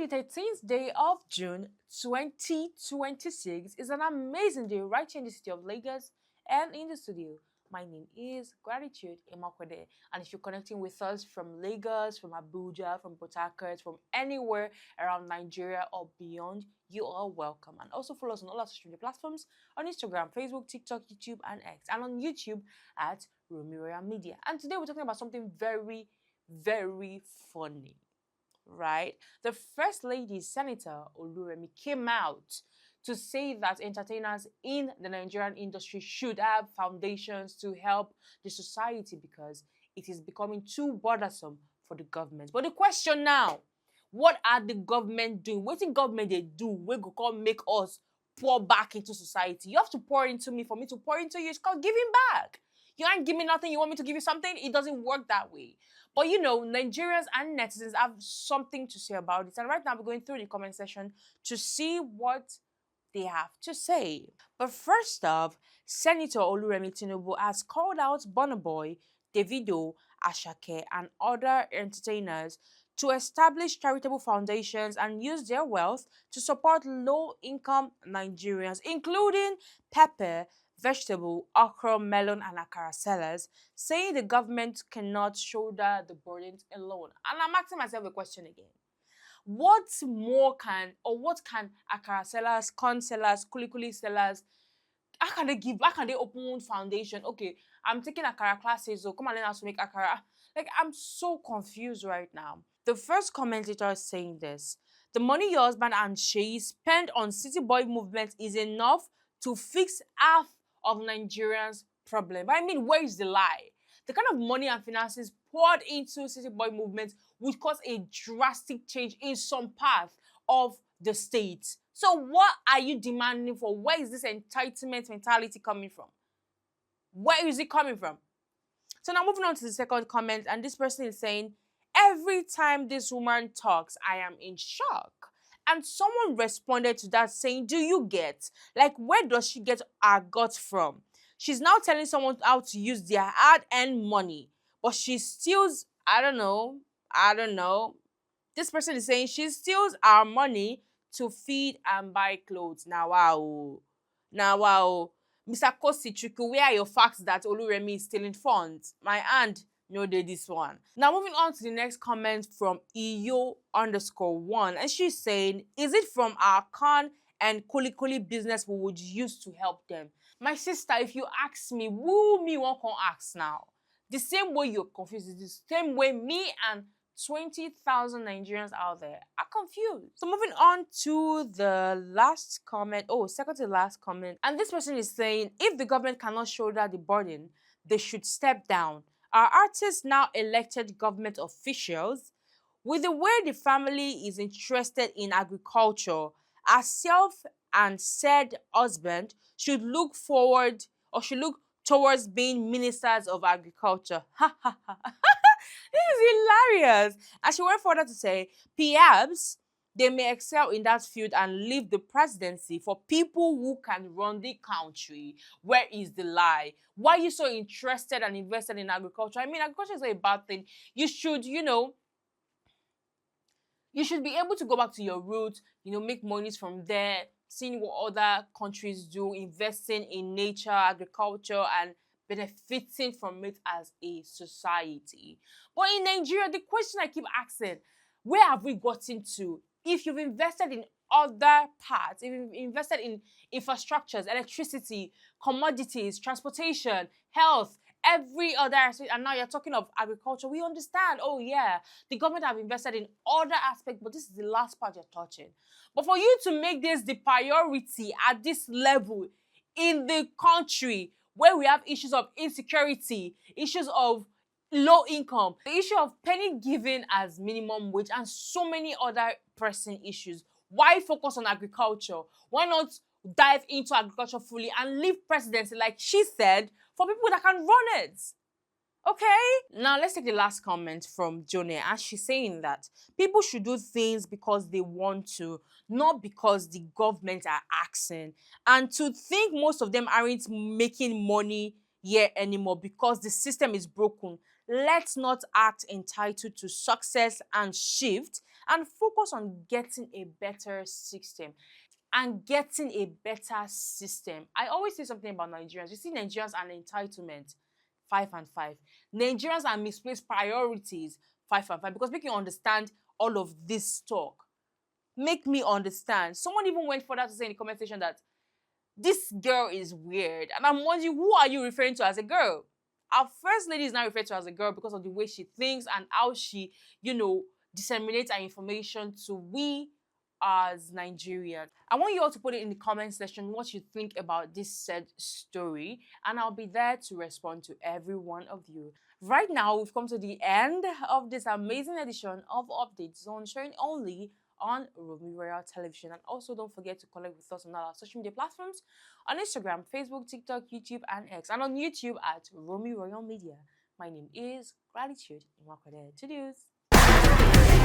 the 13th day of June 2026 is an amazing day right here in the city of Lagos and in the studio. My name is Gratitude Imakwede, and if you're connecting with us from Lagos, from Abuja, from Port Harcourt, from anywhere around Nigeria or beyond, you are welcome. And also follow us on all our social media platforms on Instagram, Facebook, TikTok, YouTube, and X, and on YouTube at Royal Media. And today we're talking about something very, very funny. Right? The First Lady, Senator Remi, came out to say that entertainers in the Nigerian industry should have foundations to help the society because it is becoming too bothersome for the government. But the question now, what are the government doing? What the government they do? We go come make us pour back into society. You have to pour into me for me to pour into you. It's called giving back. You ain't give me nothing, you want me to give you something? It doesn't work that way. But you know, Nigerians and netizens have something to say about it. And right now we're going through the comment section to see what they have to say. But first off, Senator Remi Tinubu has called out Burna Boy, Davido, Asake, and other entertainers to establish charitable foundations and use their wealth to support low-income Nigerians, including pepper, vegetable, okra, melon, and akara sellers, saying the government cannot shoulder the burdens alone. And I'm asking myself a question again. What can akara sellers, corn sellers, kuli sellers, how can they open one foundation? Okay, I'm taking akara classes, so come and learn how to make akara. Like, I'm so confused right now. The first commentator is saying this: the money your husband and Sheyi spend on city boy movement is enough to fix half of Nigerians' problem. But I mean, where is the lie? The kind of money and finances poured into city boy movement would cause a drastic change in some part of the state. So what are you demanding for? Where is this entitlement mentality coming from? Where is it coming from? So now moving on to the second comment, and this person is saying, every time this woman talks, I am in shock. And someone responded to that saying, do you get? Like, where does she get her guts from? She's now telling someone how to use their hard-earned money, but she steals, I don't know. This person is saying she steals our money to feed and buy clothes. Now, wow. Mr. Kosichuku, where are your facts that Oluremi is stealing funds? My aunt no did this one. Now moving on to the next comment from Iyo_1, and she's saying, is it from our corn and kuli business we would use to help them? My sister, if you ask me, who me won't come ask now? The same way you're confused is the same way me and 20,000 Nigerians out there are confused. So moving on to the last comment, second to the last comment, and this person is saying, if the government cannot shoulder the burden, they should step down. Our artists now elected government officials, with the way the family is interested in agriculture, herself and said husband should look towards being ministers of agriculture. Ha ha ha. This is hilarious. And she went further to say, perhaps they may excel in that field and leave the presidency for people who can run the country. Where is the lie? Why are you so interested and invested in agriculture? I mean, agriculture is not a bad thing. You should, you should be able to go back to your roots, make monies from there, seeing what other countries do, investing in nature, agriculture, and benefiting from it as a society. But in Nigeria, the question I keep asking, where have we gotten to? If you've invested in other parts, if you've invested in infrastructures, electricity, commodities, transportation, health, every other aspect, and now you're talking of agriculture, we understand, oh yeah, the government have invested in other aspects, but this is the last part you're touching. But for you to make this the priority at this level in the country, where we have issues of insecurity, issues of low income, the issue of penny giving as minimum wage, and so many other pressing issues. Why focus on agriculture? Why not dive into agriculture fully and leave presidency, like she said, for people that can run it? Okay? Now let's take the last comment from Jone, and she's saying that people should do things because they want to, not because the government are asking. And to think most of them aren't making money here anymore because the system is broken. Let's not act entitled to success and shift and focus on getting a better system. I always say something about Nigerians. You see, Nigerians are an entitlement, 5 and 5. Nigerians are misplaced priorities, 5 and 5. Because make you understand all of this talk. Make me understand. Someone even went further to say in the comment section that this girl is weird. And I'm wondering, who are you referring to as a girl? Our first lady is now referred to as a girl because of the way she thinks and how she, disseminates her information to we as Nigerians. I want you all to put it in the comment section what you think about this said story, and I'll be there to respond to every one of you. Right now, we've come to the end of this amazing edition of Update Zone, showing only on Rumi Royal Television. And also, don't forget to connect with us on all our social media platforms on Instagram, Facebook, TikTok, YouTube, and X, and on YouTube at Rumi Royal Media. My name is Gratitude Imakwede. To